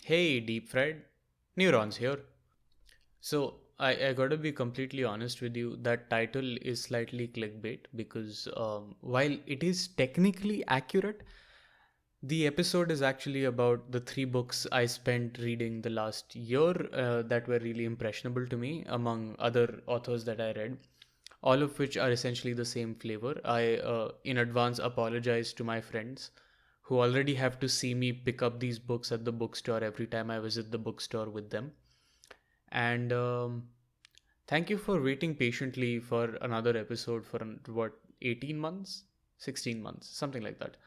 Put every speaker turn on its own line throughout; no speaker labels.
Hey, deep fried. Neurons here. So I gotta be completely honest with you. That title is slightly clickbait because while it is technically accurate, the episode is actually about the three books I spent reading the last year that were really impressionable to me, among other authors that I read, all of which are essentially the same flavor. I, in advance, apologize to my friends who already have to see me pick up these books at the bookstore every time I visit the bookstore with them. And thank you for waiting patiently for another episode for what, 18 months? 16 months, something like that.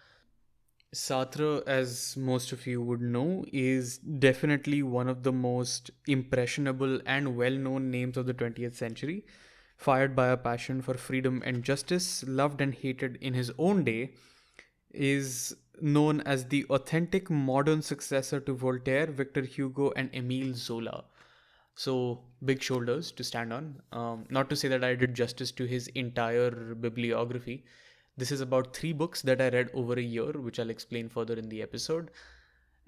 Sartre, as most of you would know, is definitely one of the most impressionable and well known names of the 20th century. Fired by a passion for freedom and justice, loved and hated in his own day, is known as the authentic modern successor to Voltaire, Victor Hugo, and Emile Zola. So, big shoulders to stand on. Not to say that I did justice to his entire bibliography. This is about three books that I read over a year, which I'll explain further in the episode.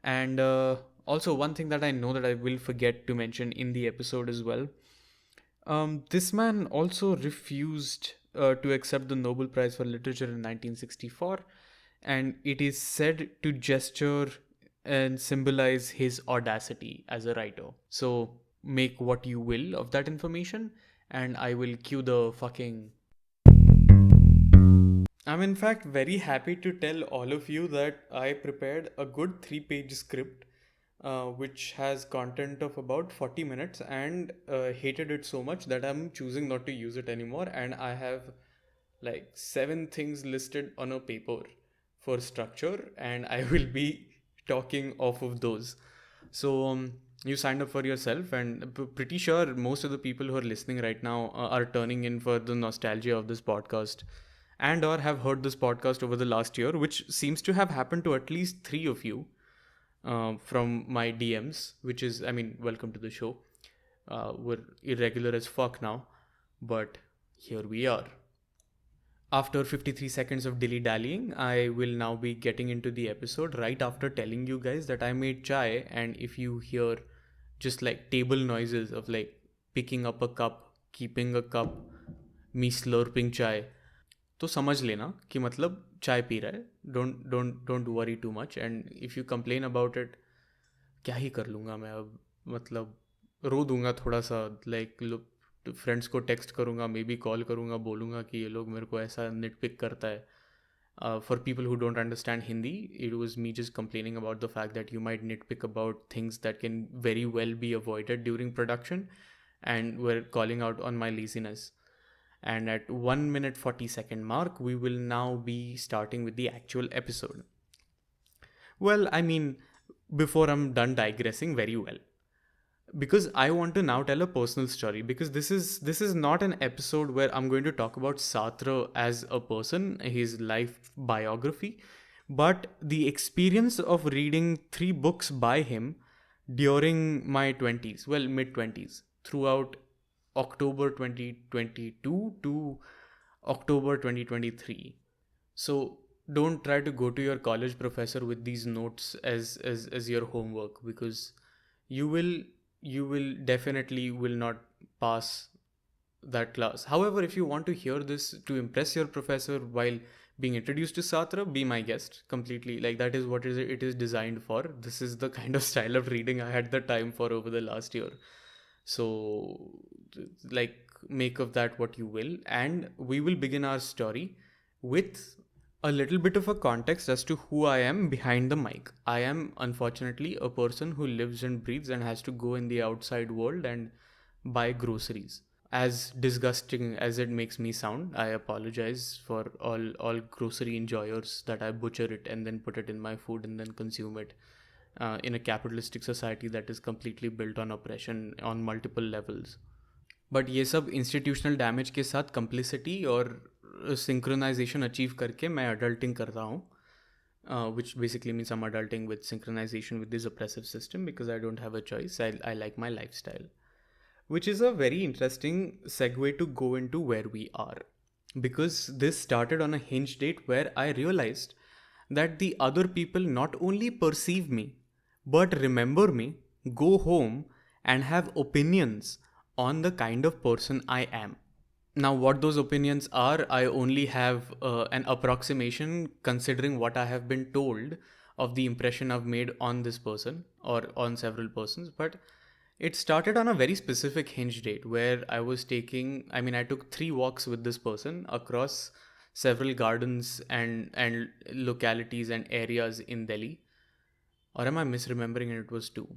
And also, one thing that I know that I will forget to mention in the episode as well. This man also refused to accept the Nobel Prize for Literature in 1964, and it is said to gesture and symbolize his audacity as a writer. So, make what you will of that information, and I will cue the fucking. I'm in fact very happy to tell all of you that I prepared a good 3 page script which has content of about 40 minutes and hated it so much that I'm choosing not to use it anymore. And I have like 7 things listed on a paper for structure, and I will be talking off of those. So you signed up for yourself, and pretty sure most of the people who are listening right now are turning in for the nostalgia of this podcast, and or have heard this podcast over the last year, which seems to have happened to at least three of you from my DMs. Which is, I mean, welcome to the show. We're irregular as fuck now, but here we are. After 53 seconds of dilly dallying, I will now be getting into the episode right after telling you guys that I made chai. And if you hear just like table noises of like picking up a cup, keeping a cup, me slurping chai, तो समझ लेना कि मतलब चाय P रहा है. Don't worry too much. And if you complain about it, क्या ही कर लूँगा मैं अब. मतलब रो दूंगा थोड़ा सा. लाइक फ्रेंड्स को टेक्स्ट करूँगा, मे बी कॉल करूँगा, बोलूँगा कि ये लोग मेरे को ऐसा निट पिक करता है. For people who don't understand Hindi, it was me just complaining about the fact that you might nitpick about things that can very well be avoided during production, and we're calling out on my laziness. And at 1 minute 40-second mark, we will now be starting with the actual episode. Well, I mean, before I'm done digressing very well, because I want to now tell a personal story, because this is not an episode where I'm going to talk about Sartre as a person, his life biography, but the experience of reading 3 books by him during my 20s, well, mid 20s, throughout October 2022 to October 2023. So don't try to go to your college professor with these notes as your homework, because you will you will definitely will not pass that class. However, if you want to hear this to impress your professor while being introduced to Sartre, be my guest completely. Like, that is what it is designed for. This is the kind of style of reading I had the time for over the last year. So, like, make of that what you will. And we will begin our story with a little bit of a context as to who I am behind the mic. I am unfortunately a person who lives and breathes and has to go in the outside world and buy groceries. As disgusting as it makes me sound, I apologize for all grocery enjoyers that I butcher it and then put it in my food and then consume it in a capitalistic society that is completely built on oppression on multiple levels. But ये सब institutional damage के साथ कंप्लिसिटी और synchronisation achieve करके मैं adulting कर रहा हूँ, which basically means I'm adulting with synchronization with this oppressive system because I don't have a choice. I like my lifestyle. Which is a very interesting segue to go into where we are. Because this started on a Hinge date where I realized that the other people not only perceive me, but remember me, go home, and have opinions on the kind of person I am. Now, what those opinions are, I only have an approximation considering what I have been told of the impression I've made on this person or on several persons. But it started on a very specific Hinge date where I took 3 walks with this person across several gardens and localities and areas in Delhi. Or am I misremembering and it was two?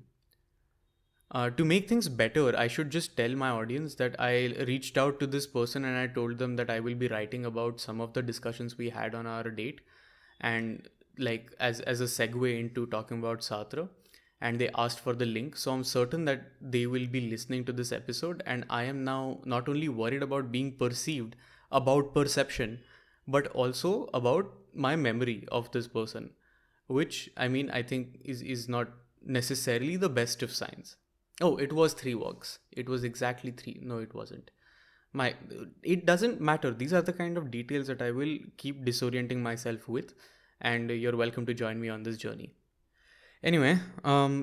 To make things better, I should just tell my audience that I reached out to this person and I told them that I will be writing about some of the discussions we had on our date, and like as a segue into talking about Sartre, and they asked for the link. So I'm certain that they will be listening to this episode, and I am now not only worried about being perceived, about perception, but also about my memory of this person, which I think is not necessarily the best of signs. Oh, it was 3 walks. It was exactly three. No, it wasn't. My, it doesn't matter. These are the kind of details that I will keep disorienting myself with, and you're welcome to join me on this journey. Anyway,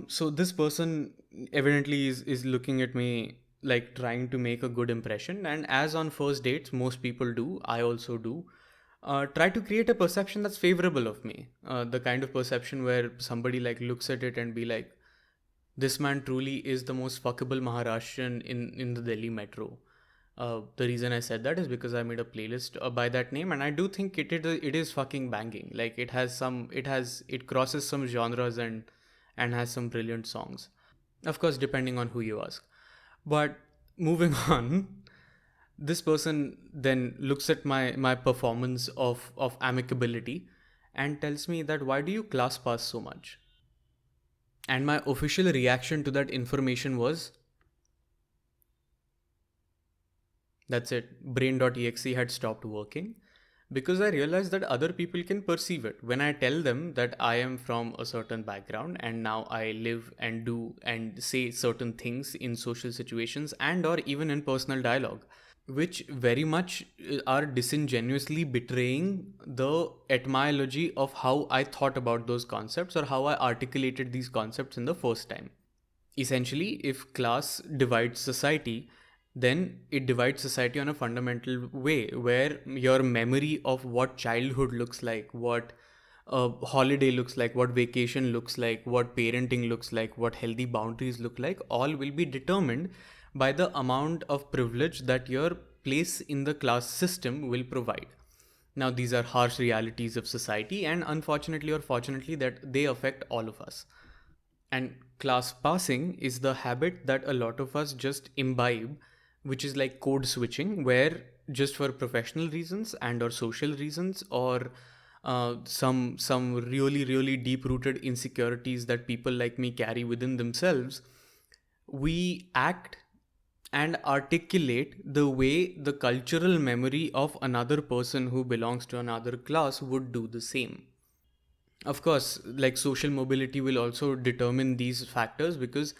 so this person evidently is looking at me like trying to make a good impression, and as on first dates, most people do. I also do. Try to create a perception that's favorable of me. The kind of perception where somebody like looks at it and be like, this man truly is the most fuckable Maharashtrian in the Delhi metro. The reason I said that is because I made a playlist by that name, and I do think it is fucking banging. Like it crosses some genres and has some brilliant songs. Of course, depending on who you ask. But moving on, this person then looks at my performance of amicability and tells me that why do you class pass so much? And my official reaction to that information was, that's it. Brain.exe had stopped working because I realized that other people can perceive it. When I tell them that I am from a certain background and now I live and do and say certain things in social situations and or even in personal dialogue, which very much are disingenuously betraying the etymology of how I thought about those concepts or how I articulated these concepts in the first time. Essentially, if class divides society, then it divides society on a fundamental way where your memory of what childhood looks like, what a holiday looks like, what vacation looks like, what parenting looks like, what healthy boundaries look like, all will be determined by the amount of privilege that your place in the class system will provide. Now, these are harsh realities of society, and unfortunately or fortunately, that they affect all of us. And class passing is the habit that a lot of us just imbibe, which is like code switching, where just for professional reasons and or social reasons or some really deep rooted insecurities that people like me carry within themselves, we act and articulate the way the cultural memory of another person who belongs to another class would do the same. Of course, like social mobility will also determine these factors because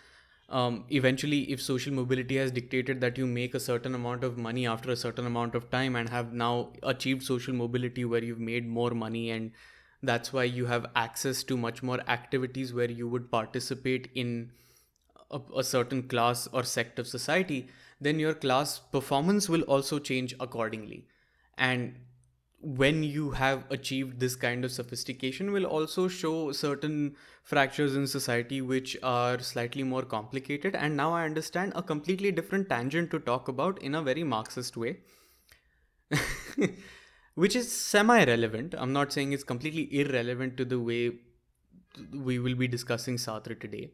eventually, if social mobility has dictated that you make a certain amount of money after a certain amount of time and have now achieved social mobility where you've made more money, and that's why you have access to much more activities where you would participate in a certain class or sect of society, then your class performance will also change accordingly. And when you have achieved this kind of sophistication will also show certain fractures in society which are slightly more complicated. And now I understand a completely different tangent to talk about in a very Marxist way, which is semi-relevant. I'm not saying it's completely irrelevant to the way we will be discussing Sartre today.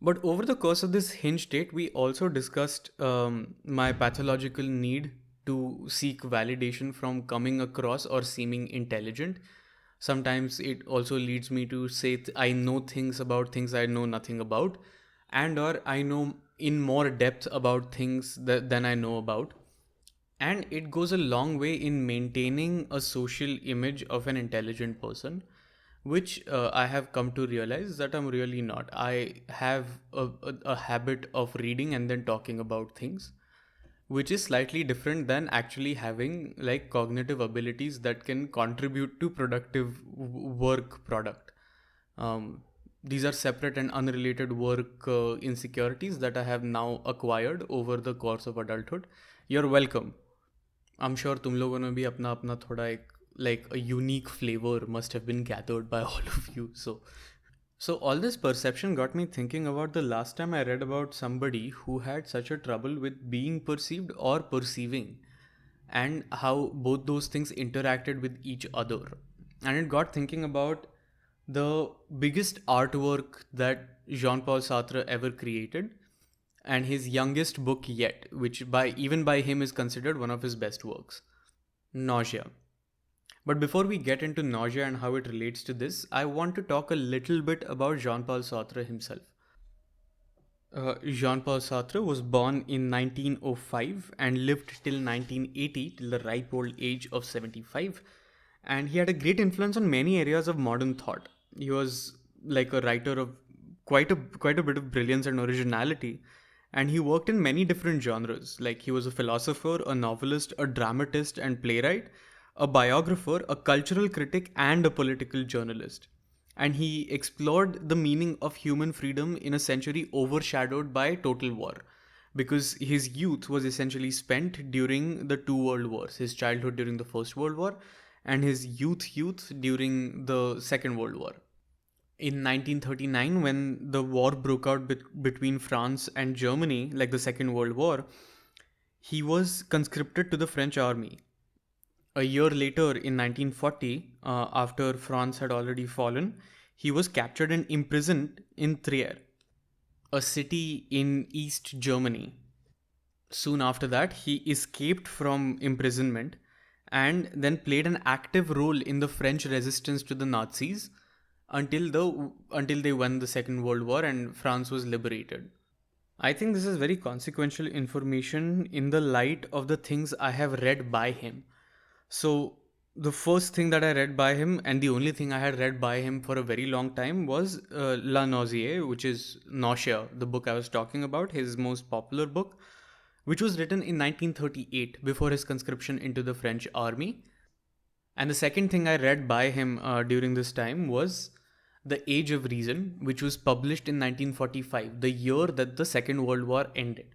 But over the course of this Hinge date, we also discussed my pathological need to seek validation from coming across or seeming intelligent. Sometimes it also leads me to say I know things about things I know nothing about, and or I know in more depth about things than I know about. And it goes a long way in maintaining a social image of an intelligent person, which I have come to realize that I'm really not. I have a habit of reading and then talking about things, which is slightly different than actually having like cognitive abilities that can contribute to productive work product. These are separate and unrelated work insecurities that I have now acquired over the course of adulthood. You're welcome. I'm sure तुम लोगों ने भी अपना अपना थोड़ा एक like a unique flavor must have been gathered by all of you. So all this perception got me thinking about the last time I read about somebody who had such a trouble with being perceived or perceiving, and how both those things interacted with each other. And it got thinking about the biggest artwork that Jean-Paul Sartre ever created, and his youngest book yet, which by even by him is considered one of his best works, Nausea. But before we get into Nausea and how it relates to this, I want to talk a little bit about Jean-Paul Sartre himself. Jean-Paul Sartre was born in 1905 and lived till 1980, till the ripe old age of 75. And he had a great influence on many areas of modern thought. He was like a writer of quite a bit of brilliance and originality, and he worked in many different genres. Like, he was a philosopher, a novelist, a dramatist and playwright, a biographer, a cultural critic, and a political journalist. And he explored the meaning of human freedom in a century overshadowed by total war, because his youth was essentially spent during the two world wars, his childhood during the First World War and his youth during the Second World War. In 1939, when the war broke out between France and Germany, like the Second World War, he was conscripted to the French army. A year later, in 1940, after France had already fallen, he was captured and imprisoned in Trier, a city in East Germany. Soon after that, he escaped from imprisonment and then played an active role in the French resistance to the Nazis until they won the Second World War and France was liberated. I think this is very consequential information in the light of the things I have read by him. So, the first thing that I read by him, and the only thing I had read by him for a very long time, was La Nausea, which is Nausea, the book I was talking about, his most popular book, which was written in 1938 before his conscription into the French army. And the second thing I read by him during this time was The Age of Reason, which was published in 1945, the year that the Second World War ended.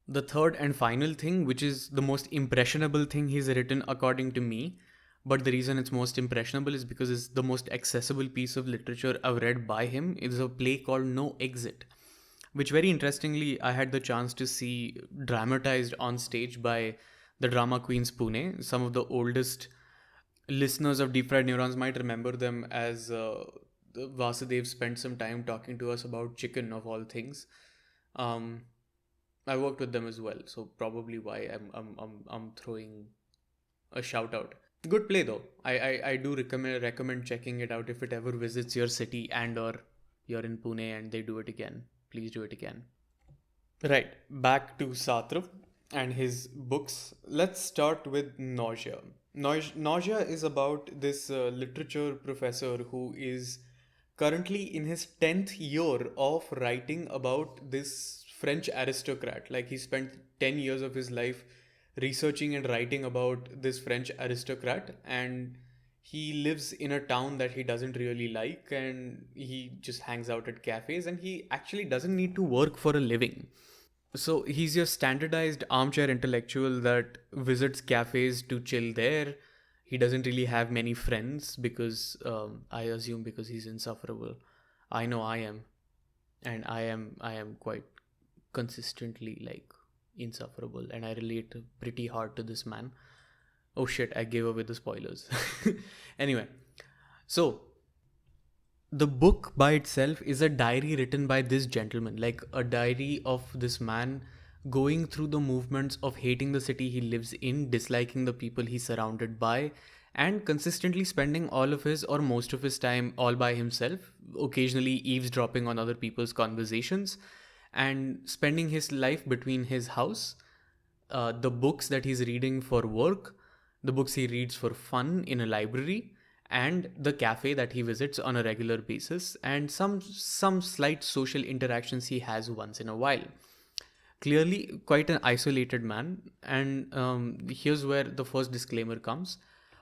The third and final thing, which is the most impressionable thing he's written according to me, but the reason it's most impressionable is because it's the most accessible piece of literature I've read by him, is a play called No Exit, which very interestingly I had the chance to see dramatized on stage by the drama queens Pune. Some of the oldest listeners of Deep Fried Neurons might remember them as Vasudev spent some time talking to us about chicken of all things. I worked with them as well, so probably why I'm throwing a shout out. Good play though. I do recommend checking it out if it ever visits your city and or you're in Pune and they do it again. Please do it again. Right, back to Sartre and his books. Let's start with Nausea. Nausea is about this literature professor who is currently in his 10th year of writing about this French aristocrat. Like, he spent 10 years of his life researching and writing about this French aristocrat, and he lives in a town that he doesn't really like, and he just hangs out at cafes, and he actually doesn't need to work for a living. So he's your standardized armchair intellectual that visits cafes to chill there. He doesn't really have many friends because I assume because he's insufferable. I know I am, and I am quite consistently like insufferable, and I relate pretty hard to this man. Oh shit, I gave away the spoilers. Anyway, so the book by itself is a diary written by this gentleman, like a diary of this man going through the movements of hating the city he lives in, disliking the people he's surrounded by, and consistently spending all of his or most of his time all by himself, occasionally eavesdropping on other people's conversations, and spending his life between his house, the books that he's reading for work, the books he reads for fun in a library, and the cafe that he visits on a regular basis, and some slight social interactions he has once in a while. Clearly quite an isolated man. And here's where the first disclaimer comes.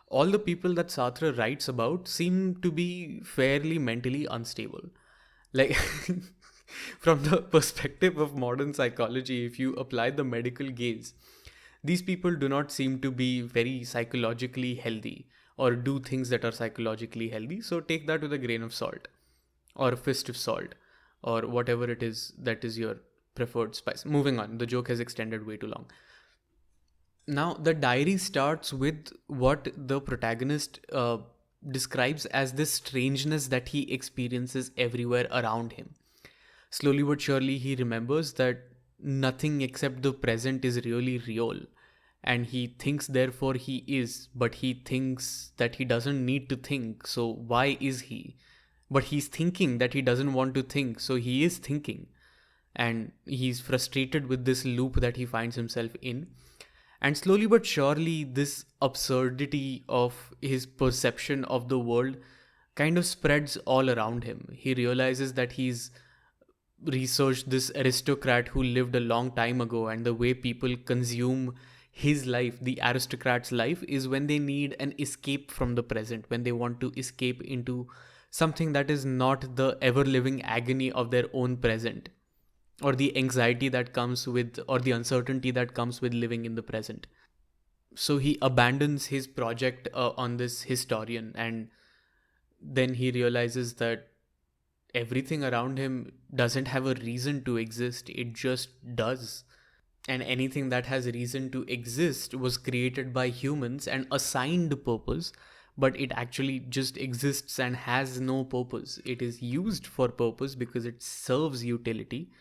All the people that Sartre writes about seem to be fairly mentally unstable. Like, from the perspective of modern psychology, if you apply the medical gaze, these people do not seem to be very psychologically healthy or do things that are psychologically healthy. So take that with a grain of salt or a fist of salt or whatever it is that is your preferred spice. Moving on, the joke has extended way too long. Now, the diary starts with what the protagonist describes as this strangeness that he experiences everywhere around him. Slowly but surely, he remembers that nothing except the present is really real. And he thinks, therefore, he is, but he thinks that he doesn't need to think. So, why is he? But he's thinking that he doesn't want to think. So, he is thinking. And he's frustrated with this loop that he finds himself in. And slowly but surely, this absurdity of his perception of the world kind of spreads all around him. He realizes that he's researched this aristocrat who lived a long time ago, and the way people consume his life, the aristocrat's life, is when they need an escape from the present, when they want to escape into something that is not the ever living agony of their own present, or the anxiety that comes with, or the uncertainty that comes with living in the present. So he abandons his project on this historian, and then he realizes that everything around him doesn't have a reason to exist, it just does. And anything that has reason to exist was created by humans and assigned purpose, but it actually just exists and has no purpose. It is used for purpose because it serves utility,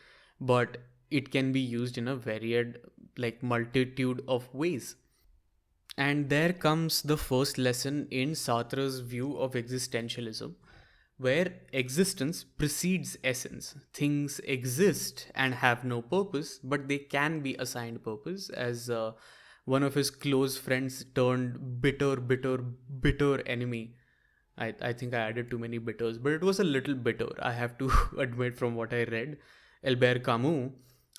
but it can be used in a varied, like, multitude of ways. And there comes the first lesson in Sartre's view of existentialism, where existence precedes essence. Things exist and have no purpose, but they can be assigned purpose, as one of his close friends turned bitter enemy. I think I added too many bitters, but it was a little bitter, I have to admit, from what I read. Albert Camus,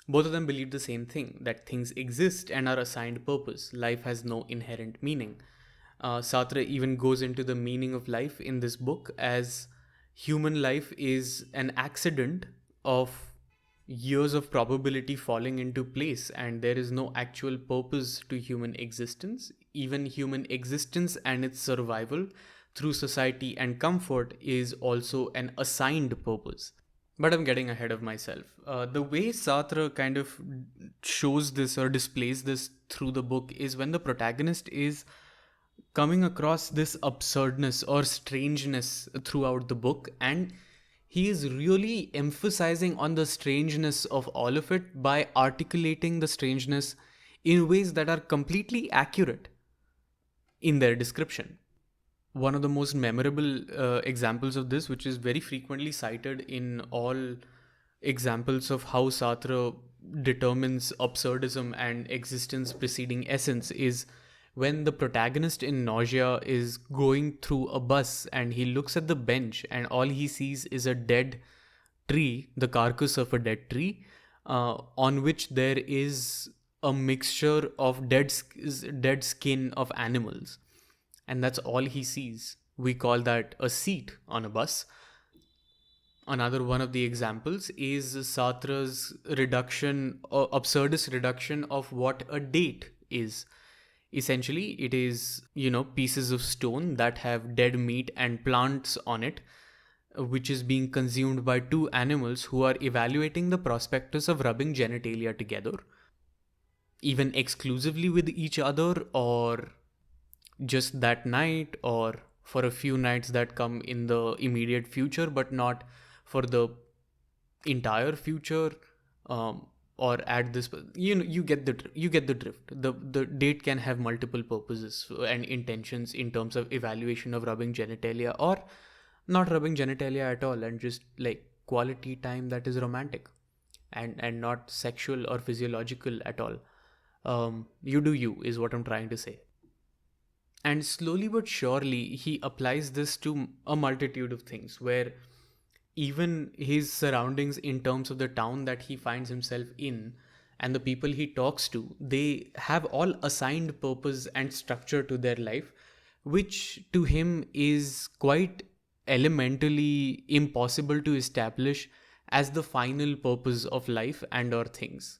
both of them believe the same thing, that things exist and are assigned purpose. Life has no inherent meaning. Sartre even goes into the meaning of life in this book as human life is an accident of years of probability falling into place, and there is no actual purpose to human existence. Even human existence and its survival through society and comfort is also an assigned purpose. But I'm getting ahead of myself. The way Sartre kind of shows this or displays this through the book is when the protagonist is coming across this absurdness or strangeness throughout the book, and he is really emphasizing on the strangeness of all of it by articulating the strangeness in ways that are completely accurate in their description. One of the most memorable examples of this, which is very frequently cited in all examples of how Sartre determines absurdism and existence preceding essence, is when the protagonist in Nausea is going through a bus and he looks at the bench and all he sees is a dead tree, the carcass of a dead tree, on which there is a mixture of dead skin of animals, and that's all he sees. We call that a seat on a bus. Another one of the examples is Sartre's reduction, or absurdist reduction, of what a date is. Essentially, it is, pieces of stone that have dead meat and plants on it, which is being consumed by two animals who are evaluating the prospectus of rubbing genitalia together, even exclusively with each other, or just that night, or for a few nights that come in the immediate future but not for the entire future, or at this, you get the drift. The date can have multiple purposes and intentions in terms of evaluation of rubbing genitalia or not rubbing genitalia at all, and just like quality time that is romantic and not sexual or physiological at all. You do you, is what I'm trying to say. And slowly but surely, he applies this to a multitude of things, where even his surroundings, in terms of the town that he finds himself in, and the people he talks to, they have all assigned purpose and structure to their life, which to him is quite elementally impossible to establish as the final purpose of life and or things.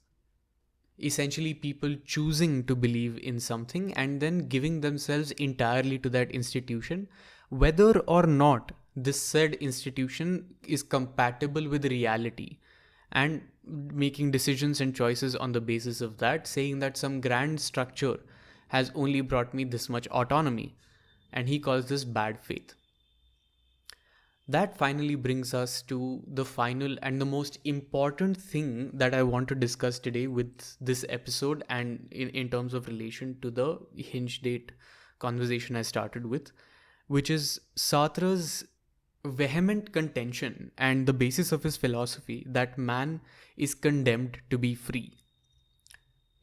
Essentially, people choosing to believe in something and then giving themselves entirely to that institution, whether or not this said institution is compatible with reality, and making decisions and choices on the basis of that, saying that some grand structure has only brought me this much autonomy. And he calls this bad faith. That finally brings us to the final and the most important thing that I want to discuss today with this episode, and in terms of relation to the Hinge date conversation I started with, which is Sartre's vehement contention and the basis of his philosophy that man is condemned to be free.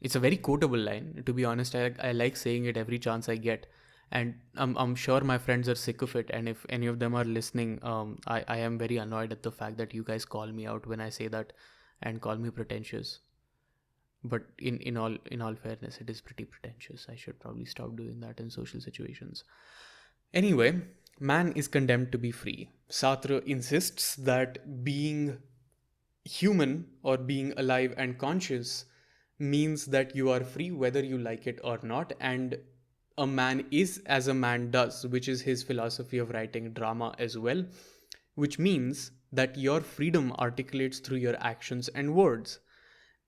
It's a very quotable line. To be honest, I like saying it every chance I get. And I'm sure my friends are sick of it. And if any of them are listening, I am very annoyed at the fact that you guys call me out when I say that and call me pretentious. But in all fairness, it is pretty pretentious. I should probably stop doing that in social situations. Anyway, man is condemned to be free. Sartre insists that being human or being alive and conscious means that you are free whether you like it or not, and a man is as a man does, which is his philosophy of writing drama as well, which means that your freedom articulates through your actions and words,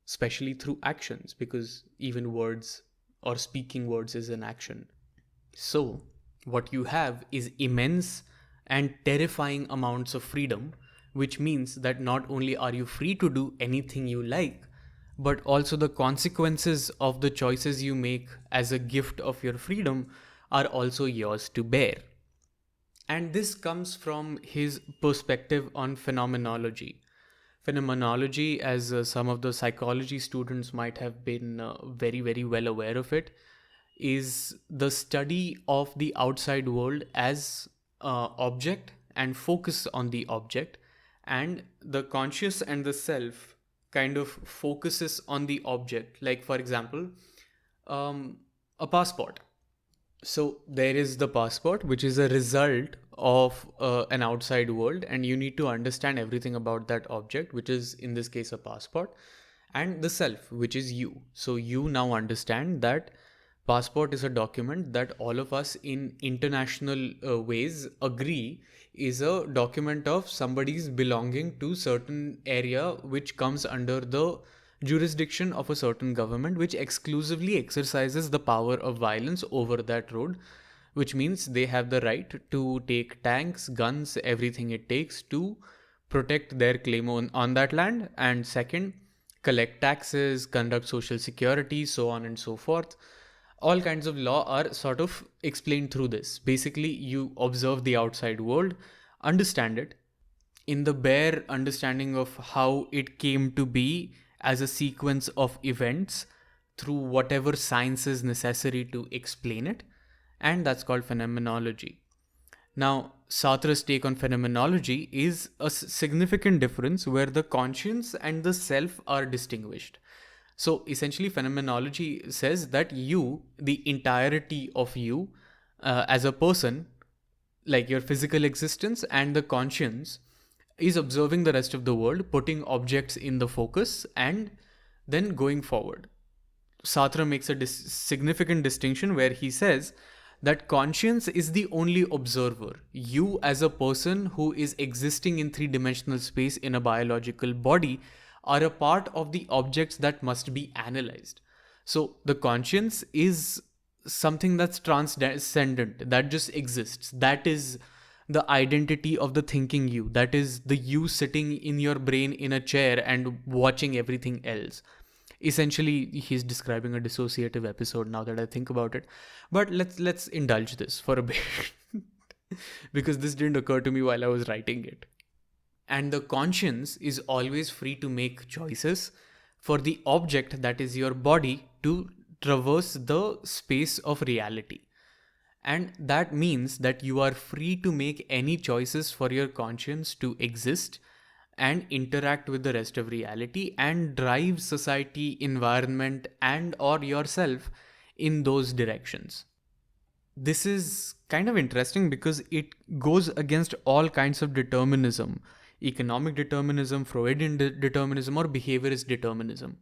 especially through actions, because even words or speaking words is an action. So, what you have is immense and terrifying amounts of freedom, which means that not only are you free to do anything you like, but also the consequences of the choices you make as a gift of your freedom are also yours to bear. And this comes from his perspective on phenomenology. Phenomenology, as some of the psychology students might have been very, very well aware of it, is the study of the outside world as object and focus on the object, and the conscious and the self kind of focuses on the object. Like, for example, a passport. So there is the passport, which is a result of an outside world, and you need to understand everything about that object, which is in this case a passport, and the self, which is you. So you now understand that passport is a document that all of us in international ways agree is a document of somebody's belonging to certain area which comes under the jurisdiction of a certain government, which exclusively exercises the power of violence over that road, which means they have the right to take tanks, guns, everything it takes to protect their claim on that land, and second, collect taxes, conduct social security, so on and so forth. All kinds of law are sort of explained through this. Basically, you observe the outside world, understand it, in the bare understanding of how it came to be as a sequence of events through whatever science is necessary to explain it, and that's called phenomenology. Now, Sartre's take on phenomenology is a significant difference where the conscience and the self are distinguished. So essentially, phenomenology says that you, the entirety of you as a person, like your physical existence and the conscience, is observing the rest of the world, putting objects in the focus, and then going forward. Sartre makes a significant distinction where he says that conscience is the only observer. You, as a person who is existing in three-dimensional space in a biological body, are a part of the objects that must be analyzed. So the conscience is something that's transcendent, that just exists. That is the identity of the thinking you. That is the you sitting in your brain in a chair and watching everything else. Essentially, he's describing a dissociative episode now that I think about it. But let's indulge this for a bit because this didn't occur to me while I was writing it. And the conscience is always free to make choices for the object, that is your body, to traverse the space of reality. And that means that you are free to make any choices for your conscience to exist and interact with the rest of reality and drive society, environment, and or yourself in those directions. This is kind of interesting because it goes against all kinds of determinism: economic determinism, Freudian determinism, or behaviorist determinism.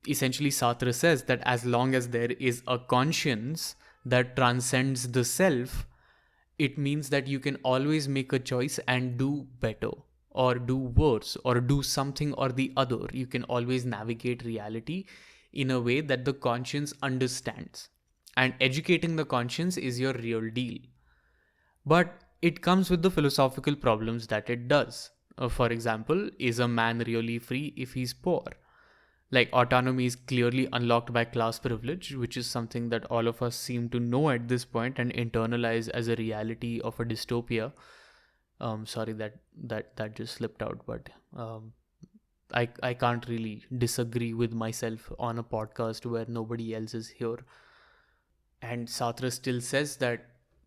Essentially, Sartre says that as long as there is a conscience that transcends the self, it means that you can always make a choice and do better, or do worse, or do something or the other. You can always navigate reality in a way that the conscience understands. And educating the conscience is your real deal. But it comes with the philosophical problems that it does. For example, is a man really free if he's poor? Like, autonomy is clearly unlocked by class privilege, which is something that all of us seem to know at this point and internalize as a reality of a dystopia. Sorry that just slipped out, but I can't really disagree with myself on a podcast where nobody else is here. And Sartre still says that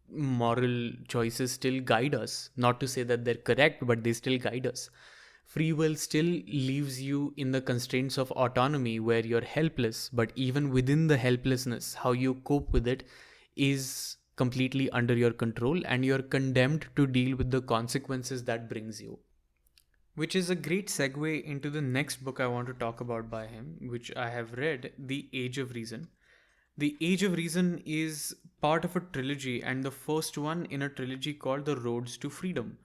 moral choices still guide us. Not to say that they're correct, but they still guide us. Free will still leaves you in the constraints of autonomy where you're helpless, but even within the helplessness, how you cope with it is completely under your control, and you're condemned to deal with the consequences that brings you. Which is a great segue into the next book I want to talk about by him, which I have read, The Age of Reason. The Age of Reason is part of a trilogy, and the first one in a trilogy called The Roads to Freedom.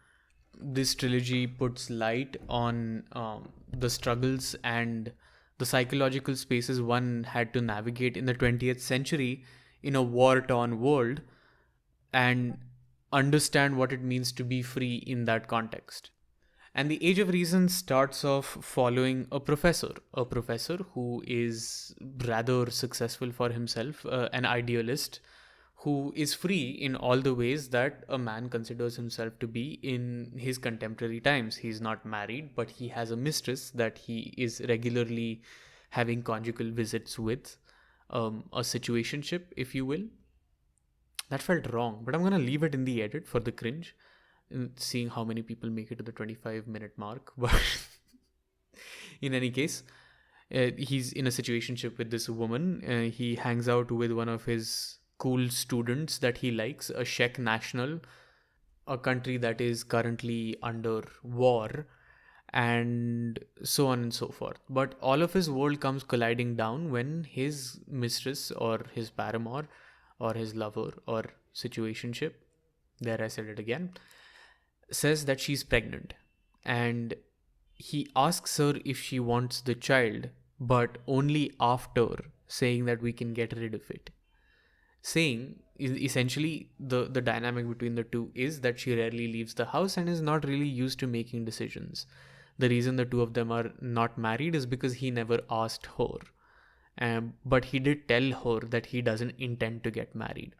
This trilogy puts light on the struggles and the psychological spaces one had to navigate in the 20th century in a war torn world, and understand what it means to be free in that context. And the Age of Reason starts off following a professor who is rather successful for himself, an idealist who is free in all the ways that a man considers himself to be in his contemporary times. He's not married, but he has a mistress that he is regularly having conjugal visits with, a situationship, if you will. That felt wrong, but I'm gonna leave it in the edit for the cringe, seeing how many people make it to the 25-minute mark. But in any case, he's in a situationship with this woman. He hangs out with one of his cool students that he likes, a Czech national, a country that is currently under war, and so on and so forth. But all of his world comes colliding down when his mistress or his paramour or his lover or situationship, there I said it again, says that she's pregnant. And he asks her if she wants the child, but only after saying that we can get rid of it. Saying essentially the dynamic between the two is that she rarely leaves the house and is not really used to making decisions. The reason the two of them are not married is because he never asked her. But he did tell her that he doesn't intend to get married.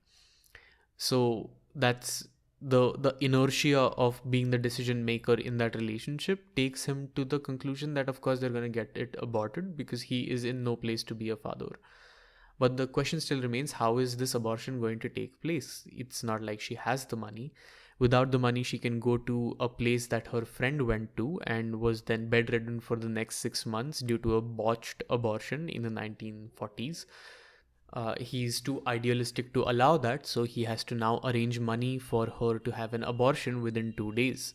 So that's the inertia of being the decision maker in that relationship takes him to the conclusion that of course they're going to get it aborted because he is in no place to be a father. But the question still remains, how is this abortion going to take place? It's not like she has the money. Without the money, she can go to a place that her friend went to and was then bedridden for the next 6 months due to a botched abortion in the 1940s. He's too idealistic to allow that, so he has to now arrange money for her to have an abortion within 2 days.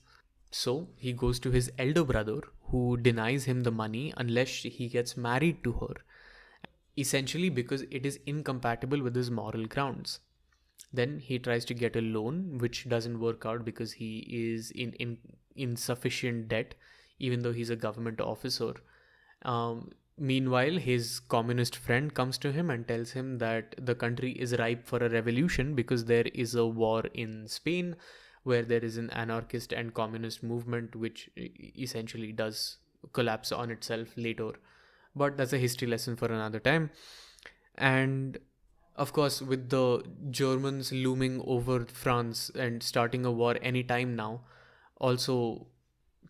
So he goes to his elder brother, who denies him the money unless he gets married to her, essentially because it is incompatible with his moral grounds. Then he tries to get a loan, which doesn't work out because he is in insufficient debt, even though he's a government officer. Meanwhile, his communist friend comes to him and tells him that the country is ripe for a revolution because there is a war in Spain where there is an anarchist and communist movement which essentially does collapse on itself later. But that's a history lesson for another time. And of course, with the Germans looming over France and starting a war anytime now, also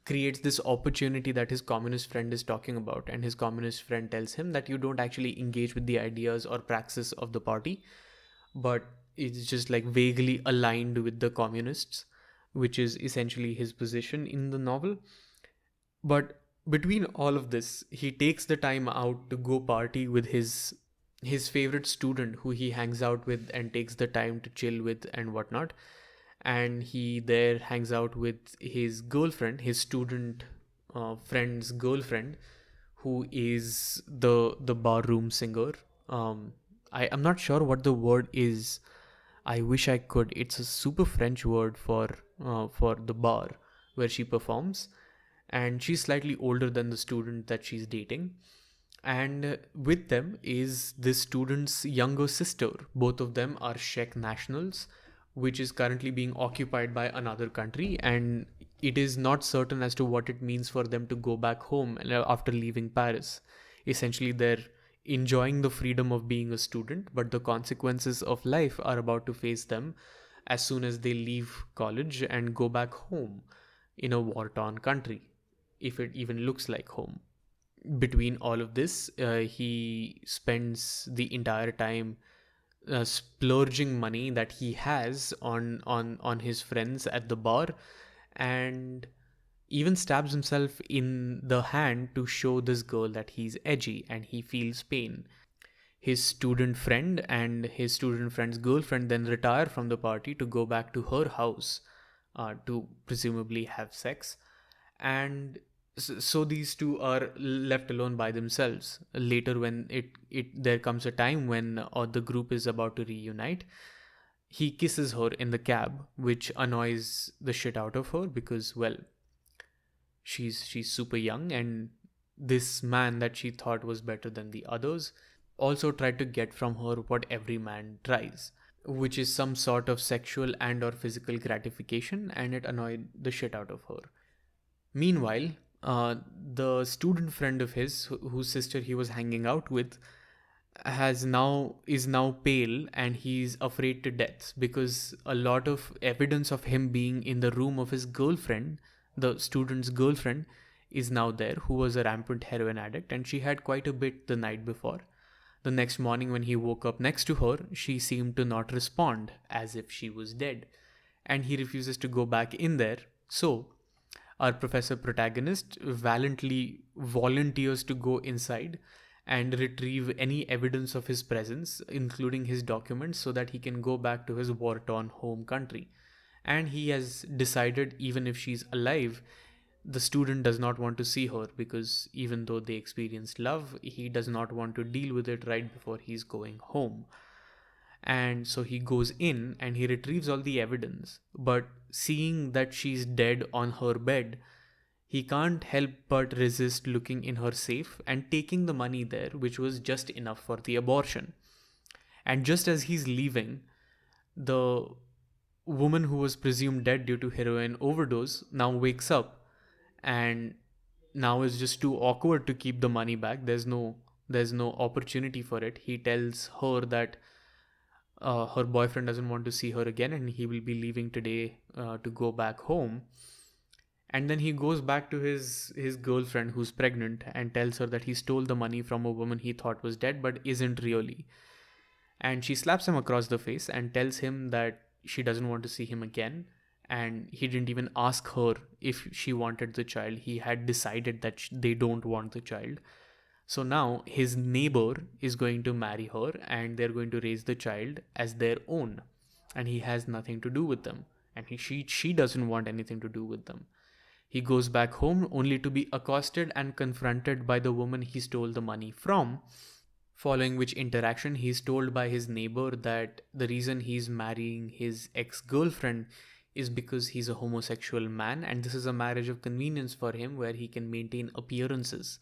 creates this opportunity that his communist friend is talking about. And his communist friend tells him that you don't actually engage with the ideas or praxis of the party, but it's just like vaguely aligned with the communists, which is essentially his position in the novel. But between all of this, he takes the time out to go party with his his favorite student who he hangs out with and takes the time to chill with and whatnot. And he there hangs out with his girlfriend, his student friend's girlfriend, who is the barroom singer. I'm not sure what the word is. I wish I could. It's a super French word for the bar where she performs, and she's slightly older than the student that she's dating. And with them is this student's younger sister. Both of them are Czech nationals, which is currently being occupied by another country, and it is not certain as to what it means for them to go back home after leaving Paris. Essentially, they're enjoying the freedom of being a student, but the consequences of life are about to face them as soon as they leave college and go back home in a war torn country, if it even looks like home. Between all of this, he spends the entire time splurging money that he has on his friends at the bar, and even stabs himself in the hand to show this girl that he's edgy and he feels pain. His student friend and his student friend's girlfriend then retire from the party to go back to her house to presumably have sex. And so these two are left alone by themselves. Later, when there comes a time when the group is about to reunite, he kisses her in the cab, which annoys the shit out of her because, well, she's super young, and this man that she thought was better than the others also tried to get from her what every man tries, which is some sort of sexual and or physical gratification, and it annoyed the shit out of her. Meanwhile, the student friend of his, whose sister he was hanging out with, is now pale, and he's afraid to death because a lot of evidence of him being in the room of his girlfriend, the student's girlfriend, is now there, who was a rampant heroin addict, and she had quite a bit the night before. The next morning, when he woke up next to her, she seemed to not respond, as if she was dead, and he refuses to go back in there. So our professor protagonist valiantly volunteers to go inside and retrieve any evidence of his presence, including his documents, so that he can go back to his war torn home country. And he has decided, even if she's alive, the student does not want to see her because even though they experienced love, he does not want to deal with it right before he's going home. And so he goes in and he retrieves all the evidence, but seeing that she's dead on her bed, he can't help but resist looking in her safe and taking the money there, which was just enough for the abortion. And just as he's leaving, the woman who was presumed dead due to heroin overdose now wakes up, and now is just too awkward to keep the money back. There's no opportunity for it. He tells her that her boyfriend doesn't want to see her again and he will be leaving today to go back home. And then he goes back to his girlfriend who's pregnant and tells her that he stole the money from a woman he thought was dead but isn't really. And she slaps him across the face and tells him that she doesn't want to see him again. And he didn't even ask her if she wanted the child. He had decided that they don't want the child. So now his neighbor is going to marry her and they're going to raise the child as their own. And he has nothing to do with them. And she doesn't want anything to do with them. He goes back home only to be accosted and confronted by the woman he stole the money from. Following which interaction, he's told by his neighbor that the reason he's marrying his ex-girlfriend is because he's a homosexual man, and this is a marriage of convenience for him where he can maintain appearances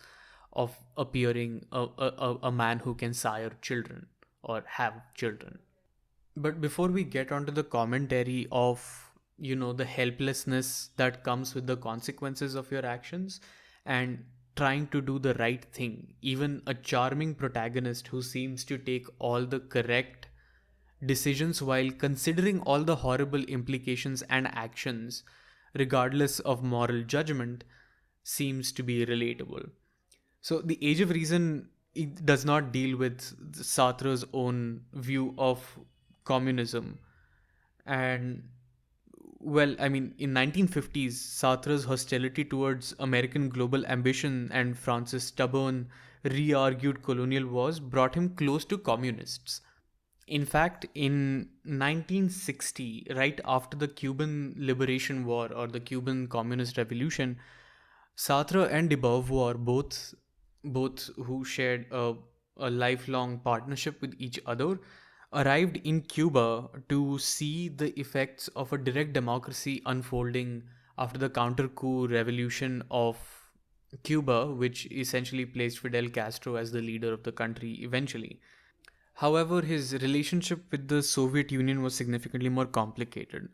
of appearing a man who can sire children or have children. But before we get onto the commentary of, the helplessness that comes with the consequences of your actions and trying to do the right thing, even a charming protagonist who seems to take all the correct decisions while considering all the horrible implications and actions, regardless of moral judgment, seems to be relatable. So, The Age of Reason, it does not deal with Sartre's own view of communism, and Well, I mean, in 1950s, Sartre's hostility towards American global ambition and France's stubborn, re-argued colonial wars brought him close to communists. In fact, in 1960, right after the Cuban Liberation War or the Cuban Communist Revolution, Sartre and de Beauvoir, both who shared a lifelong partnership with each other, arrived in Cuba to see the effects of a direct democracy unfolding after the counter coup revolution of Cuba, which essentially placed Fidel Castro as the leader of the country eventually. However, his relationship with the Soviet Union was significantly more complicated.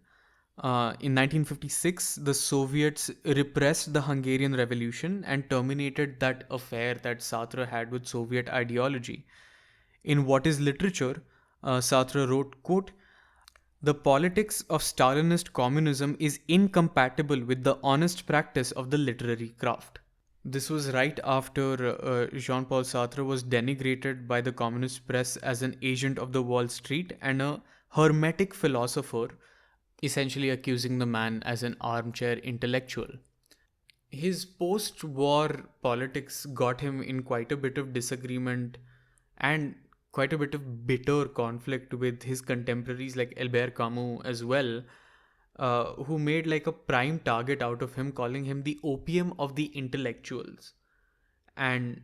In 1956, the Soviets repressed the Hungarian Revolution and terminated that affair that Sartre had with Soviet ideology. In What is Literature, Sartre wrote, quote, "The politics of Stalinist communism is incompatible with the honest practice of the literary craft." This was right after Jean Paul Sartre was denigrated by the communist press as an agent of the Wall Street and a hermetic philosopher, essentially accusing the man as an armchair intellectual. His post war politics got him in quite a bit of disagreement and quite a bit of bitter conflict with his contemporaries like Albert Camus as well, who made like a prime target out of him, calling him the opium of the intellectuals. And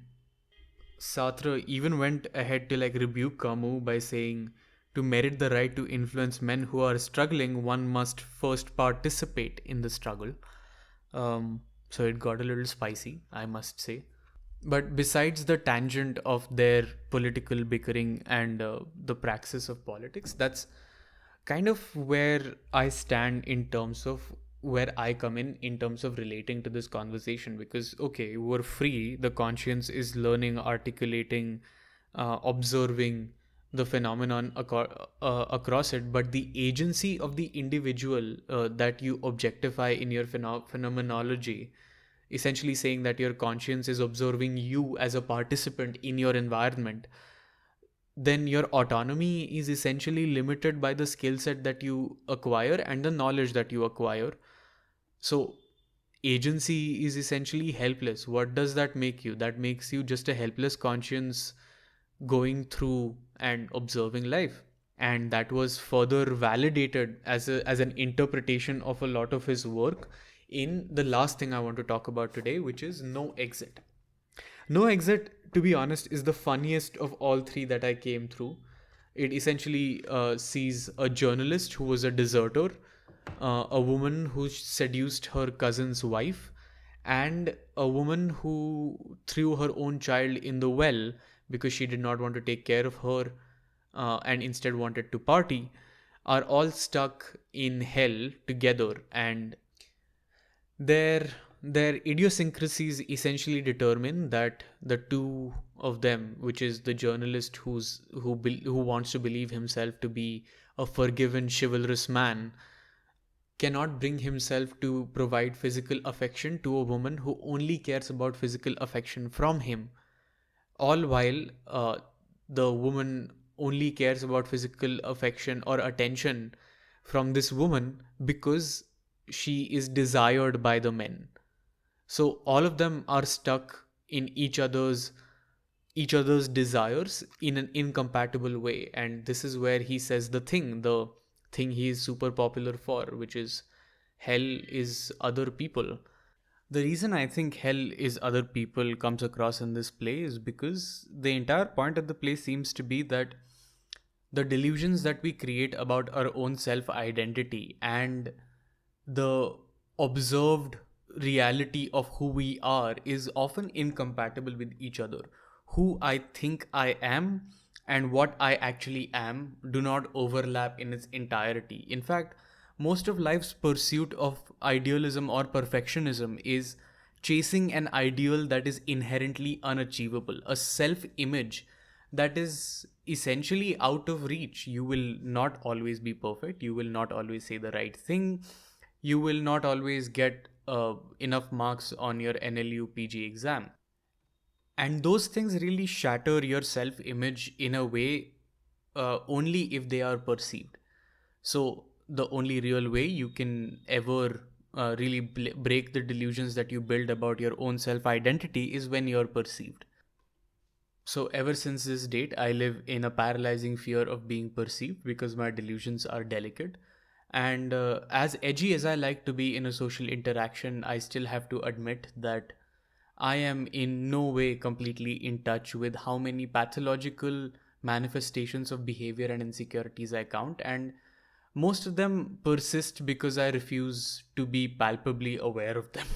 Sartre even went ahead to like rebuke Camus by saying, to merit the right to influence men who are struggling, one must first participate in the struggle. So it got a little spicy, I must say. But besides the tangent of their political bickering and the praxis of politics, that's kind of where I stand in terms of where I come in terms of relating to this conversation. Because, okay, we're free, the conscience is learning, articulating, observing the phenomenon across it, but the agency of the individual that you objectify in your phenomenology, essentially saying that your conscience is observing you as a participant in your environment, then your autonomy is essentially limited by the skill set that you acquire and the knowledge that you acquire. So, agency is essentially helpless. What does that make you? That makes you just a helpless conscience going through and observing life. And that was further validated as an interpretation of a lot of his work in the last thing I want to talk about today, which is No Exit. No Exit, to be honest, is the funniest of all three that I came through. It essentially sees a journalist who was a deserter, a woman who seduced her cousin's wife, and a woman who threw her own child in the well because she did not want to take care of her and instead wanted to party, are all stuck in hell together, and their their idiosyncrasies essentially determine that the two of them, which is the journalist who wants to believe himself to be a forgiven chivalrous man, cannot bring himself to provide physical affection to a woman who only cares about physical affection from him, all while the woman only cares about physical affection or attention from this woman because she is desired by the men. So all of them are stuck in each other's desires in an incompatible way, and this is where he says the thing he is super popular for, which is hell is other people. The reason I think hell is other people comes across in this play is because the entire point of the play seems to be that the delusions that we create about our own self identity and the observed reality of who we are is often incompatible with each other. Who I think I am and what I actually am do not overlap in its entirety. In fact, most of life's pursuit of idealism or perfectionism is chasing an ideal that is inherently unachievable, a self image that is essentially out of reach. You will not always be perfect, you will not always say the right thing, you will not always get enough marks on your NLU PG exam. And those things really shatter your self image in a way only if they are perceived. So, the only real way you can ever really break the delusions that you build about your own self identity is when you're perceived. So, ever since this date, I live in a paralyzing fear of being perceived because my delusions are delicate. And as edgy as I like to be in a social interaction, I still have to admit that I am in no way completely in touch with how many pathological manifestations of behavior and insecurities I count. And most of them persist because I refuse to be palpably aware of them.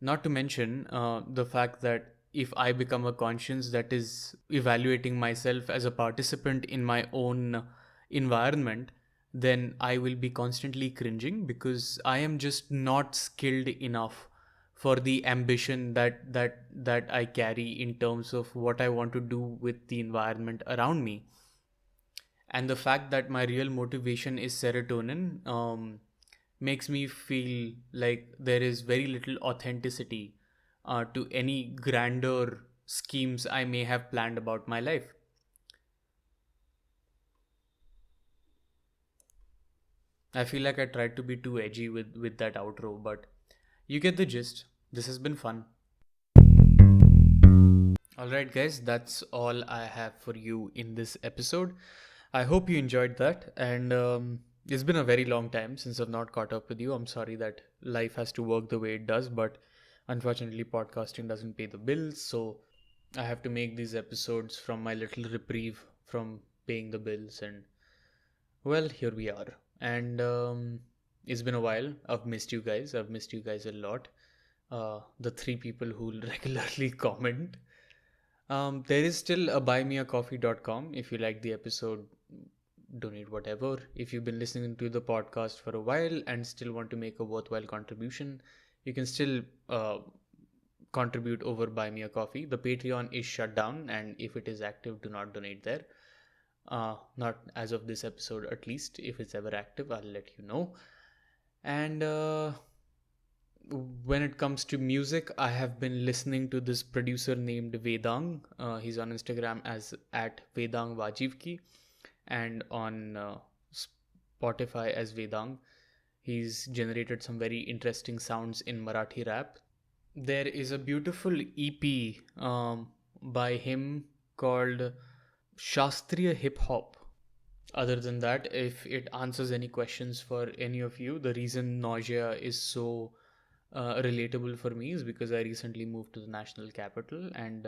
Not to mention the fact that if I become a conscience that is evaluating myself as a participant in my own environment, then I will be constantly cringing because I am just not skilled enough for the ambition that I carry in terms of what I want to do with the environment around me. And the fact that my real motivation is serotonin makes me feel like there is very little authenticity to any grander schemes I may have planned about my life. I feel like I tried to be too edgy with that outro, but you get the gist. This has been fun. Alright, guys, that's all I have for you in this episode. I hope you enjoyed that. And it's been a very long time since I've not caught up with you. I'm sorry that life has to work the way it does, but unfortunately, podcasting doesn't pay the bills. So I have to make these episodes from my little reprieve from paying the bills. And well, here we are. And it's been a while. I've missed you guys. I've missed you guys a lot. The three people who regularly comment. There is still a buymeacoffee.com. If you like the episode, donate whatever. If you've been listening to the podcast for a while and still want to make a worthwhile contribution, you can still contribute over Buy Me a Coffee. The Patreon is shut down, and if it is active, do not donate there. Not as of this episode, at least. If it's ever active, I'll let you know. And when it comes to music, I have been listening to this producer named Vedang. He's on Instagram as at Vedang Wajivki and on Spotify as Vedang. He's generated some very interesting sounds in Marathi rap. There is a beautiful EP by him called Shastriya Hip Hop. Other than that, if it answers any questions for any of you, the reason Nausea is so relatable for me is because I recently moved to the national capital, and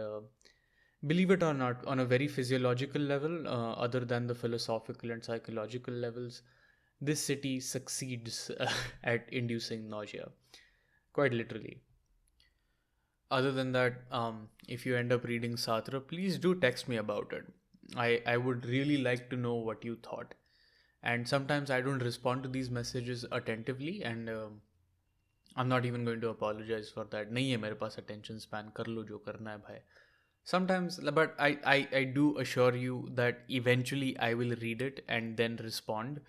believe it or not, on a very physiological level, other than the philosophical and psychological levels, this city succeeds at inducing nausea, quite literally. Other than that, if you end up reading Sartre, please do text me about it. I would really like to know what you thought. And sometimes I don't respond to these messages attentively, and I'm not even going to apologize for that. नहीं है मेरे पास attention span, कर लो जो करना है भाई. Sometimes, but I do assure you that eventually I will read it and then respond,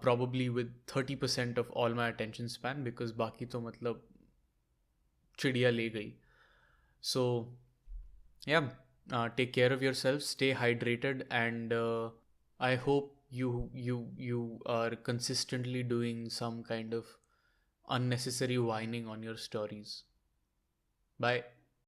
probably with 30% of all my attention span, because बाकी तो मतलब चिड़िया ले गई. So yeah, take care of yourself, stay hydrated, and I hope you are consistently doing some kind of unnecessary whining on your stories. Bye.